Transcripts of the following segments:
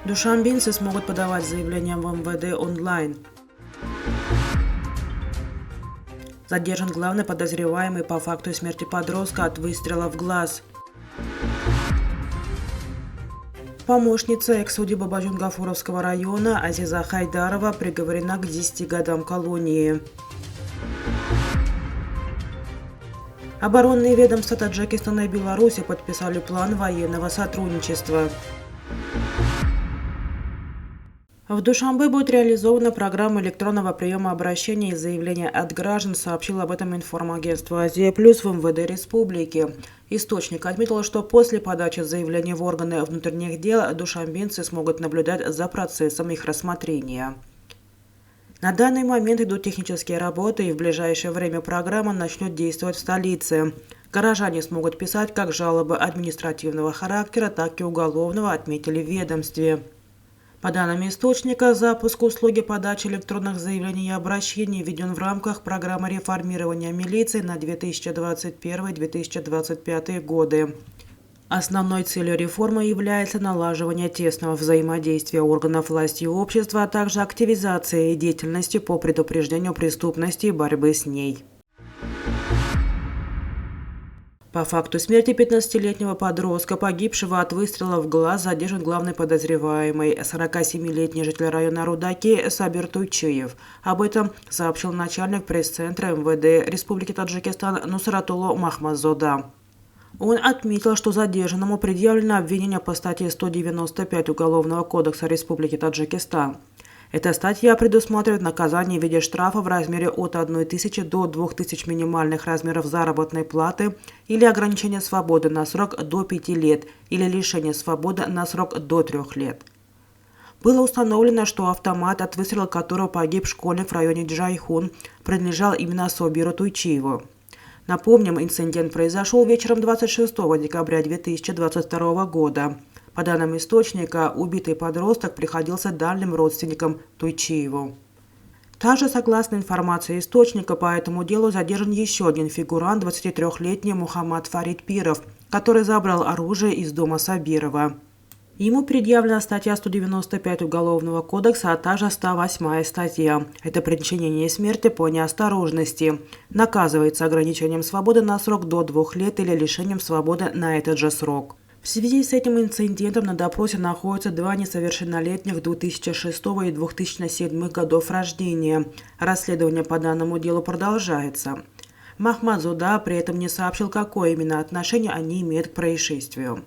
Душанбинцы смогут подавать заявления в МВД онлайн. Задержан главный подозреваемый по факту смерти подростка от выстрела в глаз. Помощница экс-судьи Бабаджон-Гафуровского района Азиза Хайдарова приговорена к 10 годам колонии. Оборонные ведомства Таджикистана и Беларуси подписали план военного сотрудничества. В Душанбе будет реализована программа электронного приема обращений и заявления от граждан, сообщил об этом информагентство «Азия Плюс» в МВД республики. Источник отметил, что после подачи заявлений в органы внутренних дел душанбинцы смогут наблюдать за процессом их рассмотрения. На данный момент идут технические работы, и в ближайшее время программа начнет действовать в столице. Горожане смогут писать как жалобы административного характера, так и уголовного, отметили в ведомстве. По данным источника, запуск услуги подачи электронных заявлений и обращений введен в рамках программы реформирования милиции на 2021-2025 годы. Основной целью реформы является налаживание тесного взаимодействия органов власти и общества, а также активизация деятельности по предупреждению преступности и борьбы с ней. По факту смерти 15-летнего подростка, погибшего от выстрела в глаз, задержан главный подозреваемый, 47-летний житель района Рудаки Сабир Туйчиев. Об этом сообщил начальник пресс-центра МВД Республики Таджикистан Нусратулло Махмадзода. Он отметил, что задержанному предъявлено обвинение по статье 195 Уголовного кодекса Республики Таджикистан. Эта статья предусматривает наказание в виде штрафа в размере от 1000 до 2000 минимальных размеров заработной платы или ограничение свободы на срок до 5 лет или лишение свободы на срок до 3 лет. Было установлено, что автомат, от выстрела которого погиб школьник в районе Джайхун, принадлежал именно Собиру Туйчиеву. Напомним, инцидент произошел вечером 26 декабря 2022 года. По данным источника, убитый подросток приходился дальним родственникам Туйчиеву. Также, согласно информации источника, по этому делу задержан еще один фигурант, 23-летний Мухаммад Фарид Пиров, который забрал оружие из дома Сабирова. Ему предъявлена статья 195 Уголовного кодекса, а также 108 статья. Это причинение смерти по неосторожности. Наказывается ограничением свободы на срок до 2 лет или лишением свободы на этот же срок. В связи с этим инцидентом на допросе находятся 2 несовершеннолетних 2006 и 2007 годов рождения. Расследование по данному делу продолжается. Махмадзода при этом не сообщил, какое именно отношение они имеют к происшествию.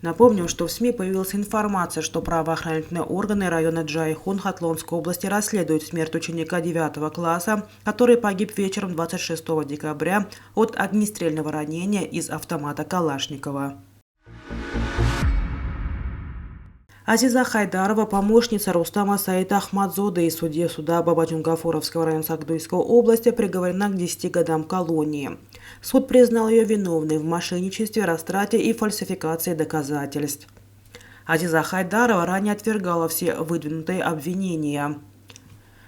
Напомним, что в СМИ появилась информация, что правоохранительные органы района Джайхун Хатлонской области расследуют смерть ученика 9 класса, который погиб вечером 26 декабря от огнестрельного ранения из автомата Калашникова. Азиза Хайдарова, помощница Рустама Саида Ахмадзоды и судья суда Бабаджон-Гафуровского района Сагдуйской области, приговорена к 10 годам колонии. Суд признал ее виновной в мошенничестве, растрате и фальсификации доказательств. Азиза Хайдарова ранее отвергала все выдвинутые обвинения.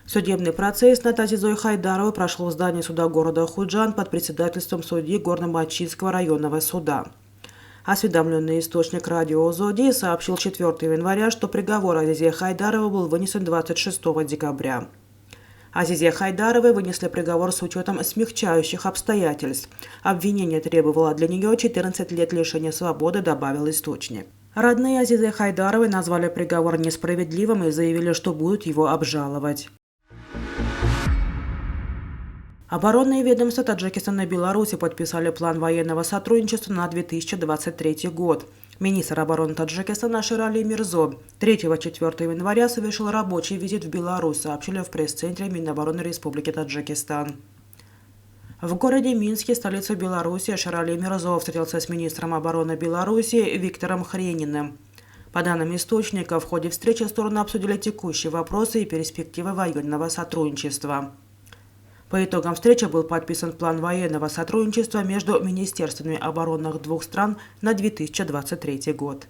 Судебный процесс над Азизой Хайдаровой прошел в здании суда города Худжан под председательством судьи Горно-Мачинского районного суда. Осведомленный источник радио «Зоди» сообщил 4 января, что приговор Азизе Хайдаровой был вынесен 26 декабря. Азизе Хайдаровой вынесли приговор с учетом смягчающих обстоятельств. Обвинение требовало для нее 14 лет лишения свободы, добавил источник. Родные Азизы Хайдаровой назвали приговор несправедливым и заявили, что будут его обжаловать. Оборонные ведомства Таджикистана и Беларуси подписали план военного сотрудничества на 2023 год. Министр обороны Таджикистана Шерали Мирзо 3-4 января совершил рабочий визит в Беларусь, сообщили в пресс-центре Минобороны Республики Таджикистан. В городе Минске, столице Беларуси, Шерали Мирзо встретился с министром обороны Беларуси Виктором Хрениным. По данным источника, в ходе встречи стороны обсудили текущие вопросы и перспективы военного сотрудничества. По итогам встречи был подписан план военного сотрудничества между министерствами обороны двух стран на 2023 год.